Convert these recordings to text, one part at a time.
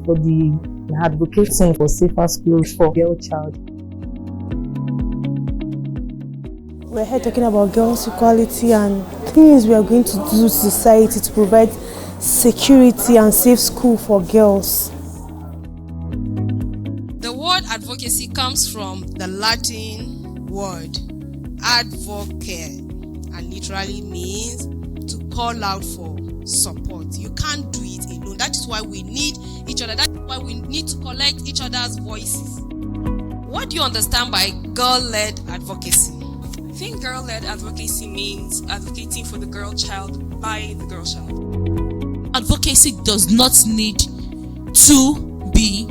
for the advocating for safer schools for girl child. We're here talking about girls' equality and things we are going to do to society to provide security and safe school for girls. The word advocacy comes from the Latin word advocare and literally means to call out for support. You can't do it alone. That is why we need each other. That's why we need to collect each other's voices. What do you understand by girl-led advocacy? I think girl-led advocacy means advocating for the girl child by the girl child. Advocacy does not need to be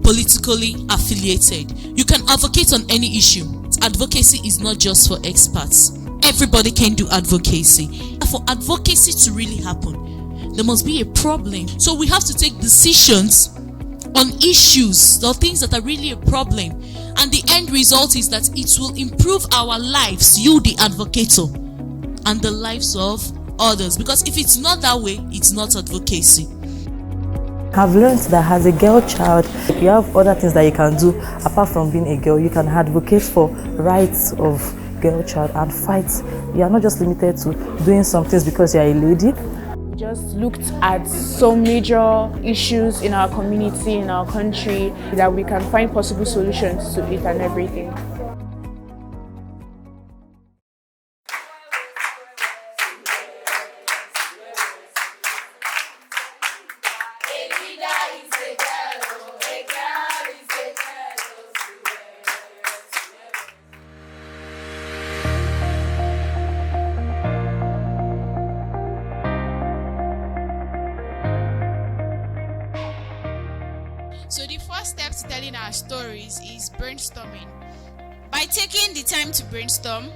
politically affiliated. You can advocate on any issue. Advocacy is not just for experts. Everybody can do advocacy. For advocacy to really happen, there must be a problem. So we have to take decisions on issues or things that are really a problem. And the end result is that it will improve our lives, you the advocator, and the lives of others. Because if it's not that way, it's not advocacy. I've learned that as a girl child, you have other things that you can do apart from being a girl. You can advocate for rights of girl child and fight. You are not just limited to doing some things because you are a lady. We just looked at some major issues in our community, in our country, that we can find possible solutions to it and everything. So the first step to telling our stories is brainstorming. By taking the time to brainstorm,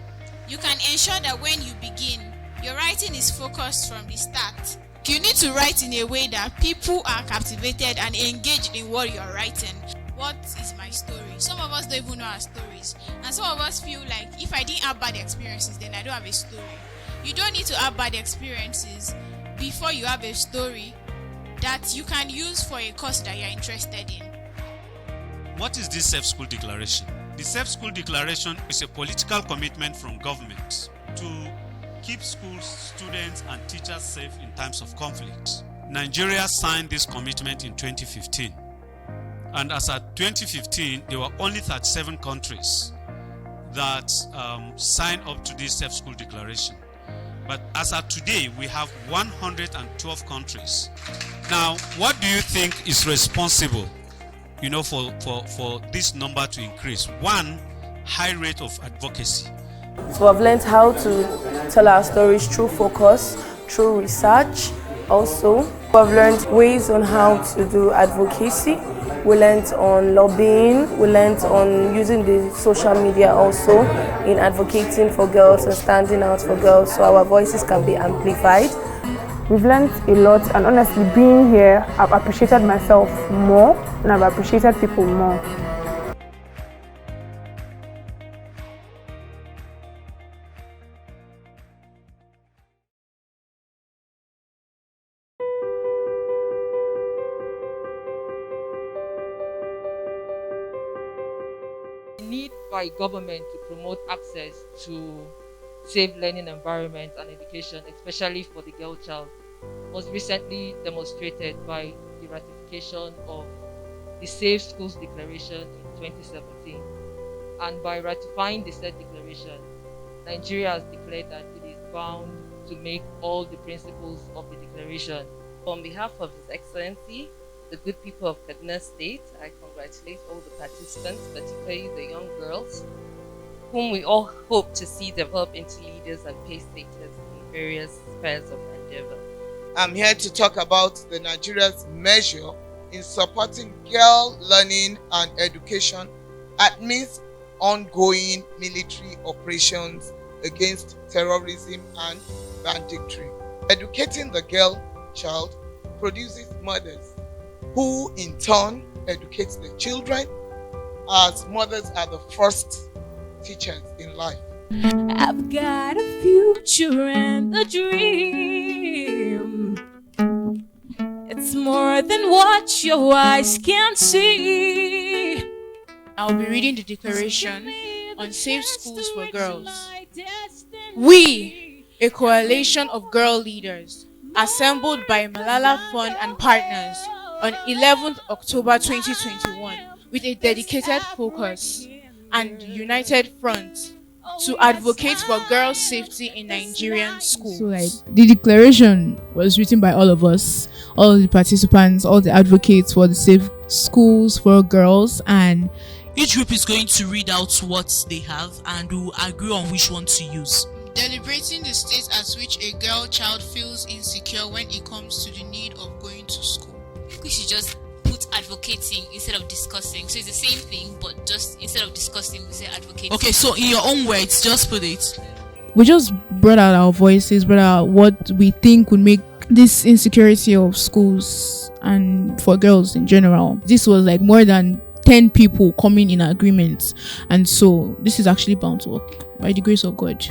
you can ensure that when you begin, your writing is focused from the start. You need to write in a way that people are captivated and engaged in what you're writing. What is my story? Some of us don't even know our stories. And some of us feel like if I didn't have bad experiences, then I don't have a story. You don't need to have bad experiences before you have a story that you can use for a cause that you're interested in. What is this Safe School Declaration? The Safe School Declaration is a political commitment from government to keep schools, students, and teachers safe in times of conflict. Nigeria signed this commitment in 2015. And as at 2015, there were only 37 countries that signed up to this Safe School Declaration. But as of today, we have 112 countries. Now, what do you think is responsible, for this number to increase? One, high rate of advocacy. So I've learned how to tell our stories through focus, through research. Also, I've learned ways on how to do advocacy. We learned on lobbying. We learned on using the social media also in advocating for girls and standing out for girls so our voices can be amplified. We've learned a lot, and honestly, being here, I've appreciated myself more and I've appreciated people more. Need by government to promote access to safe learning environment and education, especially for the girl child, was recently demonstrated by the ratification of the Safe Schools Declaration in 2017. And by ratifying the said declaration, Nigeria has declared that it is bound to make all the principles of the declaration. On behalf of His Excellency, the good people of Kaduna State, I congratulate all the participants, particularly the young girls, whom we all hope to see develop into leaders and pay status in various spheres of endeavor. I'm here to talk about the Nigeria's measure in supporting girl learning and education amidst ongoing military operations against terrorism and banditry. Educating the girl child produces mothers who in turn educates their children, as mothers are the first teachers in life. I've got a future and a dream. It's more more than what your eyes can see. I'll be reading the Declaration on Safe Schools for Girls. We, a coalition of girl leaders, assembled by Malala Fund and partners on 11th October 2021 with a dedicated focus and united front to advocate for girls' safety in Nigerian schools. So the declaration was written by all of us, all the participants, all the advocates for the safe schools for girls, and each group is going to read out what they have and will agree on which one to use. Deliberating the state at which a girl child feels insecure when it comes to the need of going to school. I think we should just put advocating instead of discussing. So it's the same thing, but just instead of discussing, we say advocating. Okay, so in your own words, just put it. We just brought out our voices, brought out what we think would make this insecurity of schools and for girls in general. This was like more than 10 people coming in agreement, and so this is actually bound to work by the grace of God.